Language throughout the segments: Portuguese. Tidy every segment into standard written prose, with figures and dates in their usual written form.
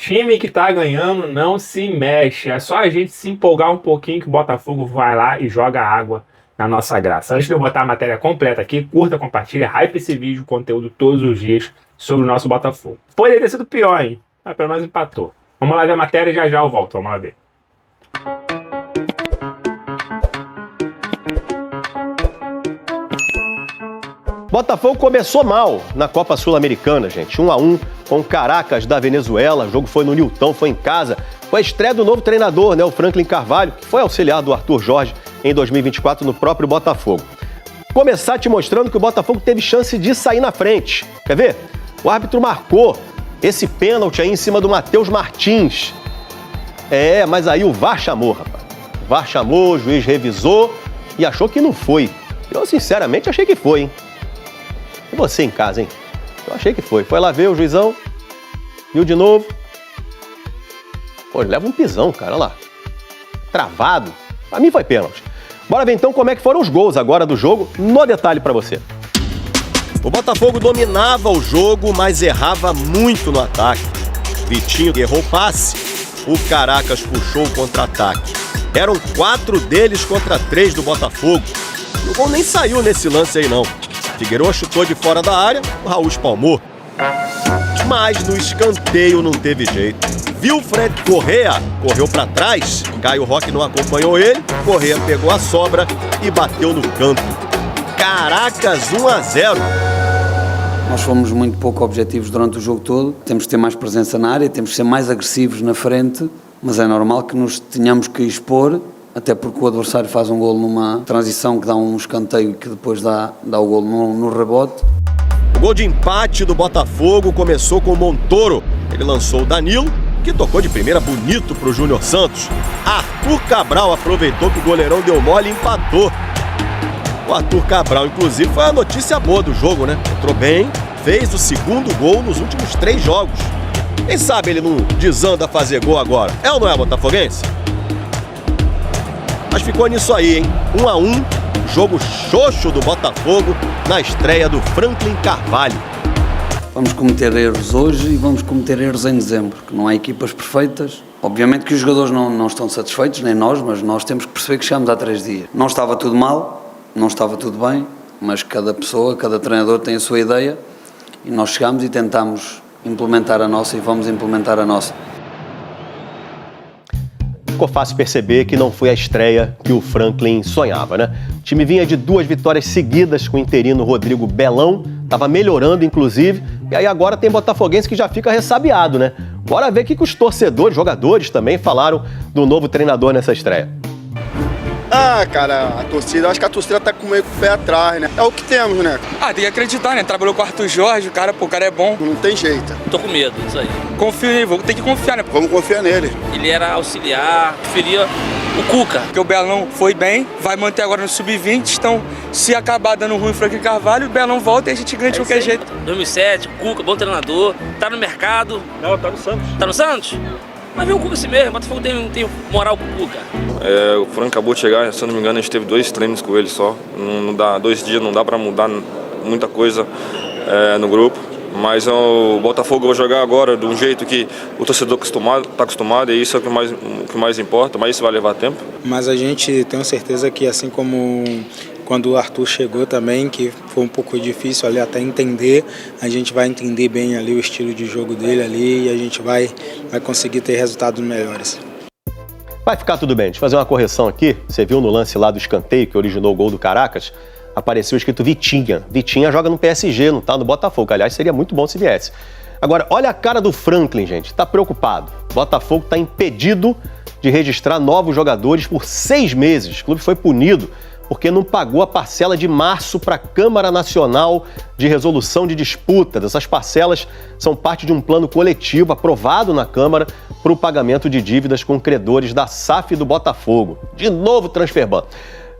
Time que tá ganhando não se mexe. É só a gente se empolgar um pouquinho que o Botafogo vai lá e joga água na nossa graça. Antes de eu botar a matéria completa aqui, curta, compartilha, hype esse vídeo, conteúdo todos os dias sobre o nosso Botafogo. Poderia ter sido pior, hein? Mas pelo menos empatou. Vamos lá ver a matéria e já já eu volto. Vamos lá ver. Botafogo começou mal na Copa Sul-Americana, gente. 1-1 com o Caracas da Venezuela. O jogo foi no Nilton, foi em casa. Foi a estreia do novo treinador, né, o Franklin Carvalho, que foi auxiliar do Arthur Jorge em 2024 no próprio Botafogo. Começar te mostrando que o Botafogo teve chance de sair na frente. Quer ver? O árbitro marcou esse pênalti aí em cima do Matheus Martins. Mas aí o VAR chamou, rapaz. O VAR chamou, o juiz revisou e achou que não foi. Eu, sinceramente, achei que foi, hein? E você em casa, hein? Eu achei que foi. Foi lá ver o juizão, viu de novo. Pô, ele leva um pisão, cara, olha lá. Travado. Pra mim foi pênalti. Bora ver então como é que foram os gols agora do jogo, no detalhe pra você. O Botafogo dominava o jogo, mas errava muito no ataque. Vitinho errou o passe, o Caracas puxou o contra-ataque. Eram 4 deles contra 3 do Botafogo. E o gol nem saiu nesse lance aí, não. Figueiredo chutou de fora da área, o Raul espalmou. Mas no escanteio não teve jeito. Wilfred Correa correu para trás, Caio Roque não acompanhou ele, Correa pegou a sobra e bateu no canto. Caracas 1-0. Nós fomos muito pouco objetivos durante o jogo todo, temos que ter mais presença na área, temos que ser mais agressivos na frente, mas é normal que nos tenhamos que expor, até porque o adversário faz um golo numa transição que dá um escanteio e que depois dá o golo no rebote. O gol de empate do Botafogo começou com o Montoro. Ele lançou o Danilo, que tocou de primeira bonito pro Júnior Santos. Arthur Cabral aproveitou que o goleirão deu mole e empatou. O Arthur Cabral, inclusive, foi a notícia boa do jogo, né? Entrou bem, fez o segundo gol nos últimos 3 jogos. Quem sabe ele não desanda a fazer gol agora? É ou não é botafoguense? Mas ficou nisso aí, hein? 1-1, jogo xoxo do Botafogo na estreia do Franklin Carvalho. Vamos cometer erros hoje e vamos cometer erros em dezembro, que não há equipas perfeitas. Obviamente que os jogadores não estão satisfeitos, nem nós, mas nós temos que perceber que chegamos há 3 dias. Não estava tudo mal, não estava tudo bem, mas cada pessoa, cada treinador tem a sua ideia e nós chegamos e tentamos implementar a nossa e vamos implementar a nossa. Ficou fácil perceber que não foi a estreia que o Franklin sonhava, né? O time vinha de 2 vitórias seguidas com o interino Rodrigo Belão, estava melhorando inclusive, e aí agora tem botafoguense que já fica ressabiado, né? Bora ver o que os torcedores, jogadores também falaram do novo treinador nessa estreia. Cara, a torcida, acho que a torcida tá meio com o pé atrás, né? É o que temos, né? Tem que acreditar, né? Trabalhou com o Arthur Jorge, o cara é bom. Não tem jeito. Tô com medo, isso aí. Confio nele, tem que confiar, né? Vamos confiar nele. Ele era auxiliar, preferia o Cuca. Porque o Belão foi bem, vai manter agora no Sub-20, então se acabar dando ruim o Franklin Carvalho, o Belão volta e a gente ganha de qualquer jeito. 2007, Cuca, bom treinador, tá no mercado. Não, tá no Santos. Tá no Santos? Mas vem o Cuca assim mesmo, o Botafogo tem moral com o Cuca. O Frank acabou de chegar, se eu não me engano, a gente teve 2 treinos com ele só. Não dá, 2 dias não dá para mudar muita coisa no grupo. Mas o Botafogo vai jogar agora de um jeito que o torcedor está acostumado e isso é o que mais importa, mas isso vai levar tempo. Mas a gente tem certeza que assim como quando o Arthur chegou também, que foi um pouco difícil ali até entender, a gente vai entender bem ali o estilo de jogo dele ali e a gente vai conseguir ter resultados melhores. Vai ficar tudo bem, deixa eu fazer uma correção aqui. Você viu no lance lá do escanteio que originou o gol do Caracas? Apareceu escrito Vitinha. Vitinha joga no PSG, não tá no Botafogo. Aliás, seria muito bom se viesse. Agora, olha a cara do Franklin, gente. Tá preocupado. O Botafogo tá impedido de registrar novos jogadores por 6 meses. O clube foi punido porque não pagou a parcela de março para a Câmara Nacional de Resolução de Disputas. Essas parcelas são parte de um plano coletivo aprovado na Câmara para o pagamento de dívidas com credores da SAF do Botafogo. De novo, Transferban.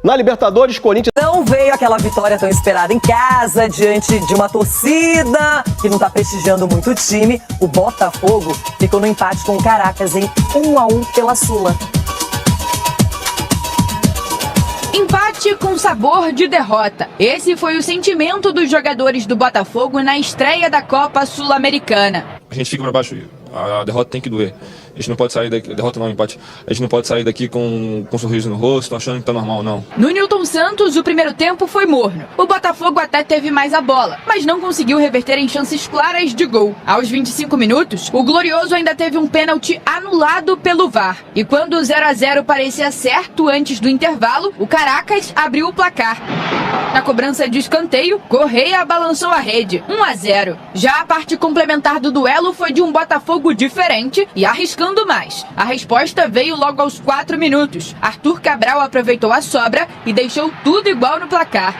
Na Libertadores, Corinthians... Não veio aquela vitória tão esperada em casa, diante de uma torcida que não está prestigiando muito o time. O Botafogo ficou no empate com o Caracas em 1-1 pela Sula. Empate com sabor de derrota. Esse foi o sentimento dos jogadores do Botafogo na estreia da Copa Sul-Americana. A gente fica para baixo A derrota tem que doer. A gente não pode sair daqui, derrota não, empate. A gente não pode sair daqui com um sorriso no rosto, achando que tá normal, não. No Newton Santos, o primeiro tempo foi morno. O Botafogo até teve mais a bola, mas não conseguiu reverter em chances claras de gol. Aos 25 minutos, o Glorioso ainda teve um pênalti anulado pelo VAR. E quando o 0-0 parecia certo antes do intervalo, o Caracas abriu o placar. Na cobrança de escanteio, Correia balançou a rede, 1-0. Já a parte complementar do duelo foi de um Botafogo diferente e arriscando mais. A resposta veio logo aos 4 minutos. Arthur Cabral aproveitou a sobra e deixou tudo igual no placar.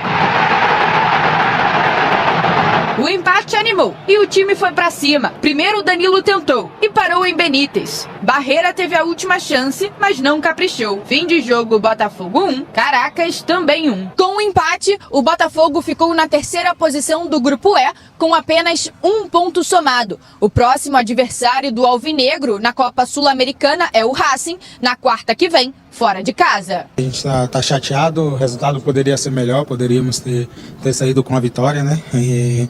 O empate animou e o time foi pra cima. Primeiro o Danilo tentou e parou em Benítez. Barreira teve a última chance, mas não caprichou. Fim de jogo, Botafogo 1, Caracas também 1. Com o empate, o Botafogo ficou na terceira posição do Grupo E, com apenas 1 ponto somado. O próximo adversário do Alvinegro na Copa Sul-Americana é o Racing, na quarta que vem, fora de casa. A gente tá chateado, o resultado poderia ser melhor, poderíamos ter saído com a vitória, né? E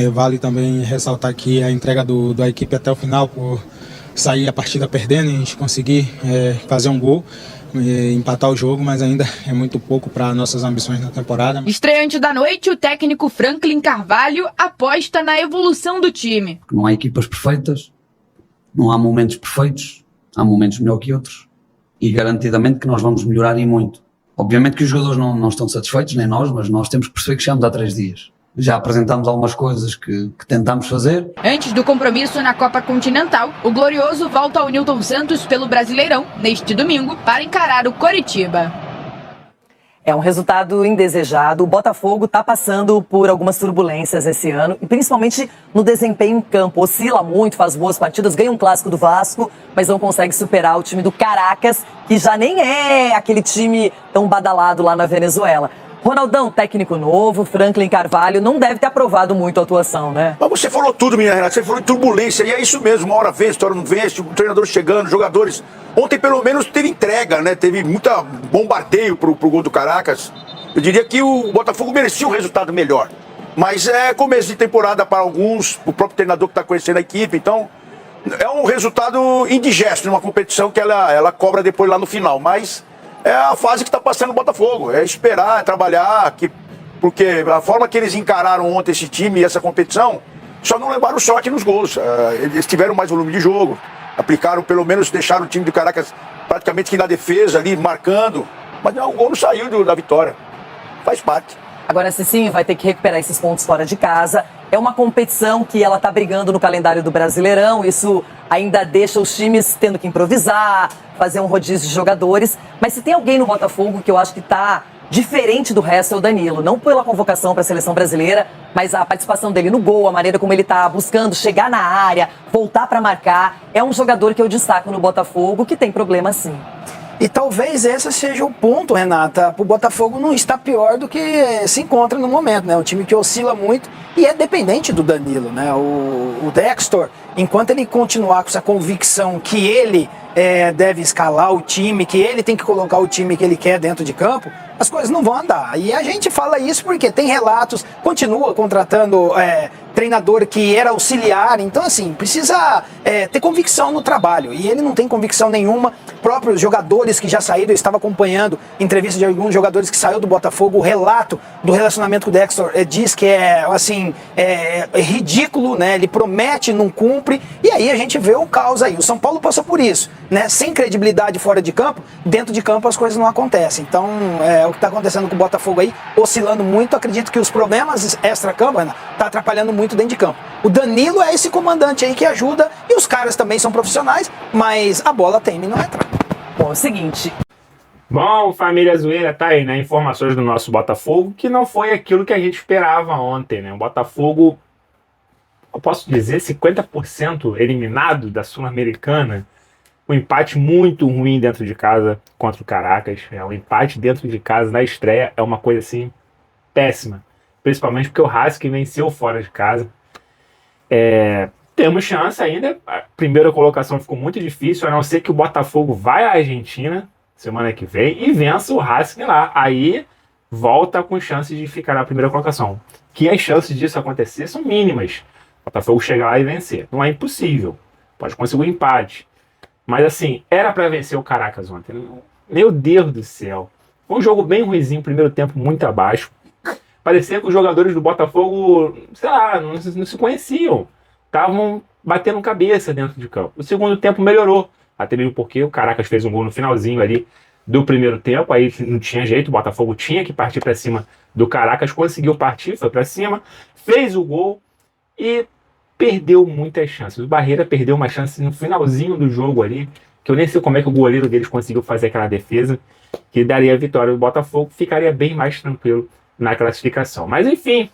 vale também ressaltar aqui a entrega da equipe até o final, por sair a partida perdendo e a gente conseguir fazer um gol, empatar o jogo, mas ainda é muito pouco para nossas ambições na temporada. Estreante da noite, o técnico Franklin Carvalho aposta na evolução do time. Não há equipas perfeitas, não há momentos perfeitos, há momentos melhor que outros. E garantidamente que nós vamos melhorar e muito. Obviamente que os jogadores não estão satisfeitos, nem nós, mas nós temos que perceber que chegamos há 3 dias. Já apresentámos algumas coisas que tentámos fazer. Antes do compromisso na Copa Continental, o Glorioso volta ao Newton Santos pelo Brasileirão, neste domingo, para encarar o Coritiba. É um resultado indesejado. O Botafogo está passando por algumas turbulências esse ano, e principalmente no desempenho em campo. Oscila muito, faz boas partidas, ganha um clássico do Vasco, mas não consegue superar o time do Caracas, que já nem é aquele time tão badalado lá na Venezuela. Ronaldão, técnico novo, Franklin Carvalho, não deve ter aprovado muito a atuação, né? Mas você falou tudo, minha Renata, você falou de turbulência, e é isso mesmo, uma hora vence, outra não vence, o treinador chegando, jogadores. Ontem, pelo menos, teve entrega, né? Teve muita bombardeio pro gol do Caracas. Eu diria que o Botafogo merecia um resultado melhor. Mas é começo de temporada para alguns, o próprio treinador que está conhecendo a equipe, então é um resultado indigesto numa competição que ela cobra depois lá no final, mas é a fase que está passando o Botafogo, é esperar, é trabalhar, porque a forma que eles encararam ontem esse time e essa competição, só não levaram sorte nos gols. Eles tiveram mais volume de jogo, aplicaram, pelo menos deixaram o time do Caracas praticamente que na defesa ali, marcando, mas o gol não saiu da vitória, faz parte. Agora, Cicinho vai ter que recuperar esses pontos fora de casa. É uma competição que ela está brigando no calendário do Brasileirão. Isso ainda deixa os times tendo que improvisar, fazer um rodízio de jogadores. Mas se tem alguém no Botafogo que eu acho que está diferente do resto é o Danilo. Não pela convocação para a seleção brasileira, mas a participação dele no gol, a maneira como ele está buscando chegar na área, voltar para marcar. É um jogador que eu destaco no Botafogo que tem problema sim. E talvez esse seja o ponto, Renata, para o Botafogo não está pior do que se encontra no momento, né? Um time que oscila muito e é dependente do Danilo, né? O Dextor, enquanto ele continuar com essa convicção que ele deve escalar o time, que ele tem que colocar o time que ele quer dentro de campo, as coisas não vão andar. E a gente fala isso porque tem relatos, continua contratando treinador que era auxiliar, então assim, precisa ter convicção no trabalho, e ele não tem convicção nenhuma. Próprios jogadores que já saíram, eu estava acompanhando entrevista de alguns jogadores que saíram do Botafogo, o relato do relacionamento com o Dextor diz que é ridículo, né? Ele promete, não cumpre, e aí a gente vê o caos aí. O São Paulo passou por isso, né? Sem credibilidade fora de campo, dentro de campo as coisas não acontecem. Então, o que está acontecendo com o Botafogo aí, oscilando muito, acredito que os problemas extra-campo tá atrapalhando muito dentro de campo. O Danilo é esse comandante aí que ajuda, e os caras também são profissionais, mas a bola teme não entrar. Bom, é o seguinte. Bom, família Zoeira, tá aí, né? Informações do nosso Botafogo, que não foi aquilo que a gente esperava ontem, né? O Botafogo, eu posso dizer, 50% eliminado da Sul-Americana. Um empate muito ruim dentro de casa contra o Caracas. Um empate dentro de casa na estreia é uma coisa assim péssima. Principalmente porque o Racing venceu fora de casa. Temos chance ainda. A primeira colocação ficou muito difícil, a não ser que o Botafogo vai à Argentina semana que vem e vença o Racing lá. Aí volta com chances de ficar na primeira colocação. Que as chances disso acontecer são mínimas. O Botafogo chegar lá e vencer. Não é impossível, pode conseguir um empate. Mas assim, era para vencer o Caracas ontem. Meu Deus do céu. Foi um jogo bem ruimzinho, primeiro tempo muito abaixo. Parecia que os jogadores do Botafogo, sei lá, não se conheciam. Estavam batendo cabeça dentro de campo. O segundo tempo melhorou. Até mesmo porque o Caracas fez um gol no finalzinho ali do primeiro tempo. Aí não tinha jeito, o Botafogo tinha que partir para cima do Caracas. Conseguiu partir, foi para cima, fez o gol e perdeu muitas chances. O Barreira perdeu uma chance no finalzinho do jogo ali, que eu nem sei como é que o goleiro deles conseguiu fazer aquela defesa, que daria a vitória do Botafogo, ficaria bem mais tranquilo na classificação. Mas enfim,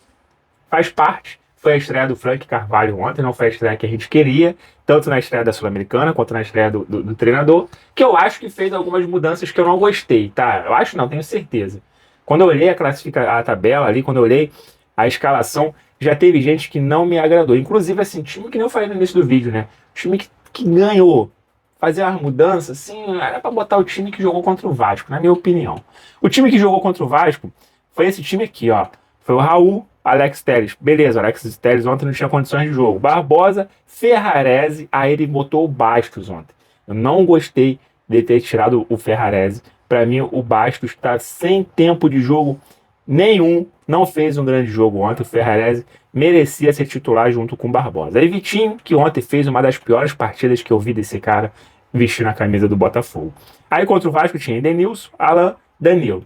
faz parte. Foi a estreia do Frank Carvalho ontem, não foi a estreia que a gente queria, tanto na estreia da Sul-Americana quanto na estreia do treinador, que eu acho que fez algumas mudanças que eu não gostei, tá? Eu acho não, tenho certeza. Quando eu olhei a tabela ali, quando eu olhei a escalação, já teve gente que não me agradou. Inclusive, assim, time que nem eu falei no início do vídeo, né? Time que ganhou, fazer umas mudanças, assim, era pra botar o time que jogou contra o Vasco, na minha opinião. O time que jogou contra o Vasco foi esse time aqui, ó. Foi o Raul, Alex Telles. Beleza, Alex Telles ontem não tinha condições de jogo. Barbosa, Ferrarese, aí ele botou o Bastos ontem. Eu não gostei de ter tirado o Ferrarese. Para mim, o Bastos está sem tempo de jogo nenhum. Não fez um grande jogo ontem. O Ferrarese merecia ser titular junto com o Barbosa. Aí Vitinho, que ontem fez uma das piores partidas que eu vi desse cara vestindo a camisa do Botafogo. Aí contra o Vasco tinha Edenilson, Alan, Danilo.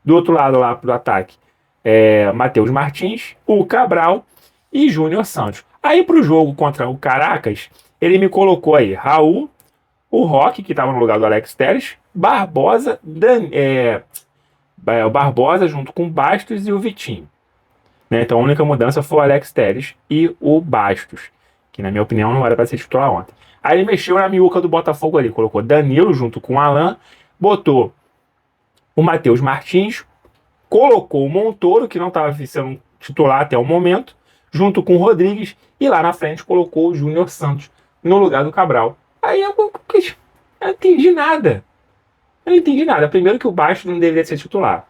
Do outro lado lá pro ataque, Matheus Martins, o Cabral e Júnior Santos. Aí pro jogo contra o Caracas, ele me colocou aí Raul, o Roque, que estava no lugar do Alex Telles, Barbosa, o Barbosa junto com o Bastos e o Vitinho. Né? Então a única mudança foi o Alex Telles e o Bastos, que na minha opinião não era para ser titular ontem. Aí ele mexeu na miúca do Botafogo ali, colocou Danilo junto com o Alan, botou o Matheus Martins, colocou o Montoro, que não estava sendo titular até o momento, junto com o Rodrigues, e lá na frente colocou o Júnior Santos no lugar do Cabral. Aí eu não entendi nada. Eu não entendi nada. Primeiro que o Bastos não deveria ser titular.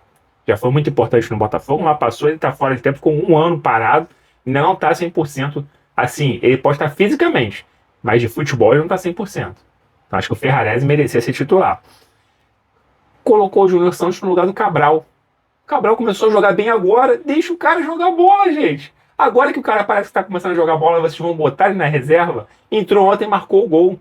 Já foi muito importante no Botafogo, mas passou, ele está fora de tempo, ficou um ano parado, ainda não está 100%. Assim, ele pode estar fisicamente, mas de futebol ele não está 100%. Então acho que o Ferrarese merecia ser titular. Colocou o Júnior Santos no lugar do Cabral. O Cabral começou a jogar bem agora, deixa o cara jogar bola, gente. Agora que o cara parece que está começando a jogar bola, vocês vão botar ele na reserva. Entrou ontem e marcou o gol.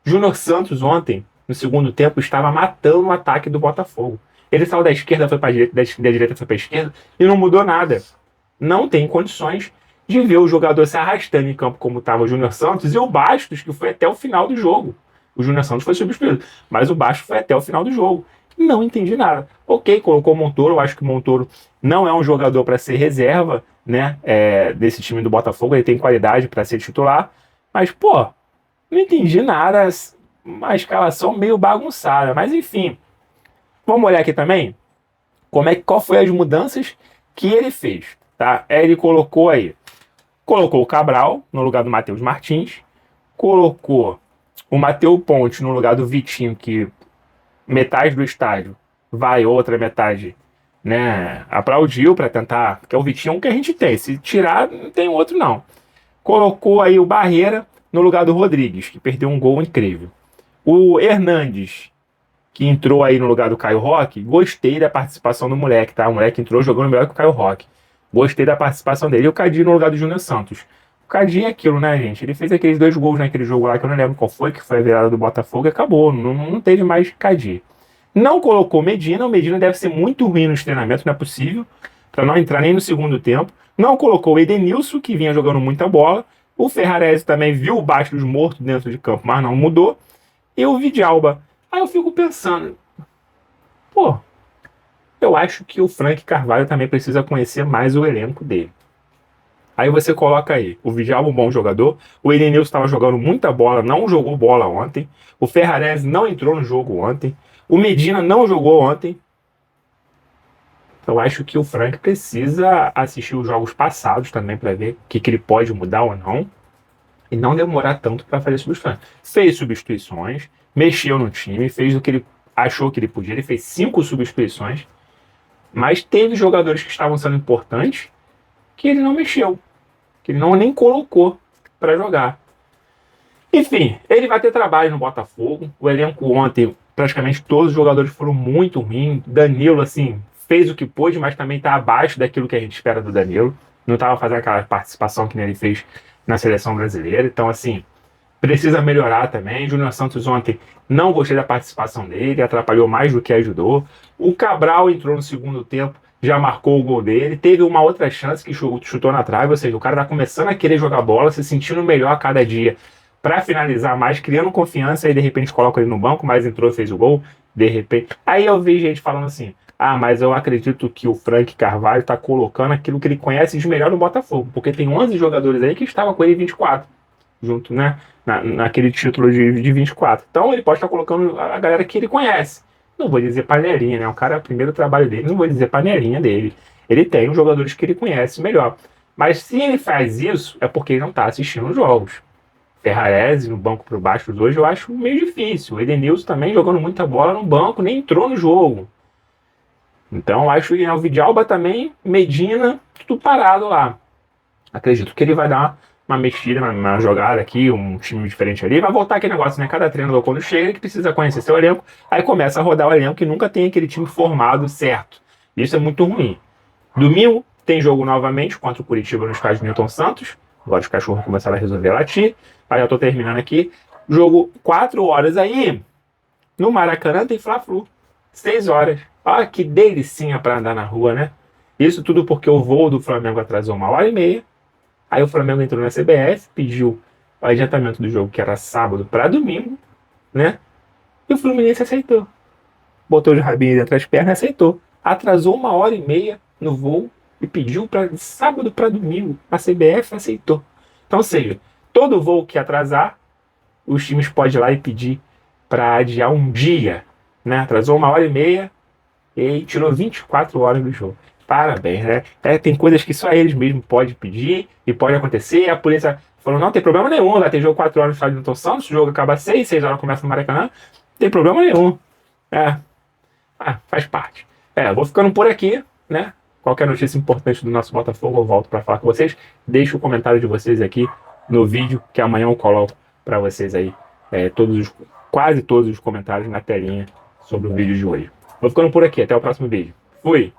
Júnior Santos ontem, no segundo tempo, estava matando o ataque do Botafogo. Ele saiu da esquerda, foi para a direita, da direita foi para a esquerda, e não mudou nada. Não tem condições de ver o jogador se arrastando em campo como estava o Júnior Santos e o Bastos, que foi até o final do jogo. O Júnior Santos foi substituído, mas o Bastos foi até o final do jogo. Não entendi nada. Ok, colocou o Montoro. Eu acho que o Montoro não é um jogador para ser reserva, né? Desse time do Botafogo. Ele tem qualidade para ser titular. Mas, pô, não entendi nada. Uma escalação meio bagunçada. Mas, enfim. Vamos olhar aqui também qual foi as mudanças que ele fez. Tá? Ele colocou o Cabral no lugar do Matheus Martins. Colocou o Matheus Ponte no lugar do Vitinho, que metade do estádio vai, outra metade, né, aplaudiu para tentar, porque o Vitinho é um que a gente tem, se tirar não tem outro não. Colocou aí o Barreira no lugar do Rodrigues, que perdeu um gol incrível. O Hernandes, que entrou aí no lugar do Caio Roque, gostei da participação do moleque, tá? O moleque entrou jogando melhor que o Caio Roque. Gostei da participação dele. E o Cadinho no lugar do Júnior Santos. O Cadinho é aquilo, né, gente? Ele fez aqueles 2 gols naquele jogo lá, que eu não lembro qual foi, que foi a virada do Botafogo, e acabou. Não teve mais Cadinho. Não colocou Medina. O Medina deve ser muito ruim nos treinamentos, não é possível, para não entrar nem no segundo tempo. Não colocou o Edenilson, que vinha jogando muita bola. O Ferrarese também viu o Bastos morto dentro de campo, mas não mudou. E o Vidalba. Aí eu fico pensando, pô, eu acho que o Frank Carvalho também precisa conhecer mais o elenco dele. Aí você coloca aí, o Vidalba, um bom jogador, o Edenilson estava jogando muita bola, não jogou bola ontem, o Ferrarese não entrou no jogo ontem, o Medina não jogou ontem. Eu acho que o Frank precisa assistir os jogos passados também para ver o que ele pode mudar ou não, e não demorar tanto para fazer substituições. Fez substituições, mexeu no time, fez o que ele achou que ele podia, ele fez 5 substituições, mas teve jogadores que estavam sendo importantes que ele não mexeu, que ele não nem colocou para jogar. Enfim, ele vai ter trabalho no Botafogo. O elenco ontem, praticamente todos os jogadores foram muito ruins. Danilo, assim, fez o que pôde, mas também está abaixo daquilo que a gente espera do Danilo. Não estava fazendo aquela participação que ele fez na seleção brasileira. Então, assim, precisa melhorar também. Júnior Santos ontem, não gostei da participação dele, atrapalhou mais do que ajudou. O Cabral entrou no segundo tempo, já marcou o gol dele. Teve uma outra chance que chutou na trave, ou seja, o cara tá começando a querer jogar bola, se sentindo melhor a cada dia para finalizar mais, criando confiança, e de repente coloca ele no banco, mas entrou e fez o gol, de repente. Aí eu vi gente falando assim, mas eu acredito que o Frank Carvalho tá colocando aquilo que ele conhece de melhor no Botafogo, porque tem 11 jogadores aí que estavam com ele em 24, junto, né, naquele título de 24. Então ele pode estar colocando a galera que ele conhece. Não vou dizer panelinha, né, o cara, o primeiro trabalho dele, não vou dizer panelinha dele. Ele tem os jogadores que ele conhece melhor. Mas se ele faz isso, é porque ele não tá assistindo os jogos. Ferrarese no banco por baixo hoje eu acho meio difícil. O Edenilson também jogando muita bola no banco, nem entrou no jogo. Então acho que o Vidalba também, Medina, tudo parado lá. Acredito que ele vai dar uma mexida, uma jogada aqui, um time diferente ali. Vai voltar aquele negócio, né? Cada treinador quando chega, ele precisa conhecer seu elenco. Aí começa a rodar o elenco e nunca tem aquele time formado certo. Isso é muito ruim. Domingo tem jogo novamente contra o Curitiba no estádio Newton Santos. Agora os cachorros começaram a resolver latir. Mas já tô terminando aqui. Jogo 4 horas aí. No Maracanã tem Fla-Flu. 6 horas. Olha que delicinha para andar na rua, né? Isso tudo porque o voo do Flamengo atrasou 1h30. Aí o Flamengo entrou na CBF, pediu o adiantamento do jogo, que era sábado para domingo, né? E o Fluminense aceitou. Botou os rabinhos entre as pernas e aceitou. Atrasou 1h30 no voo e pediu para sábado para domingo. A CBF aceitou. Então, ou seja, todo voo que atrasar, os times podem ir lá e pedir para adiar um dia, né? Atrasou 1h30 e tirou 24 horas do jogo. Parabéns, né? Tem coisas que só eles mesmos podem pedir e pode acontecer. A polícia falou, não tem problema nenhum, vai ter jogo 4 horas no estádio do Newton Santos, o jogo acaba às 6 horas começa no Maracanã, não tem problema nenhum. Faz parte. Vou ficando por aqui, né? Qualquer notícia importante do nosso Botafogo, eu volto para falar com vocês. Deixo o comentário de vocês aqui no vídeo, que amanhã eu coloco para vocês aí quase todos os comentários na telinha sobre o vídeo de hoje. Vou ficando por aqui, até o próximo vídeo. Fui!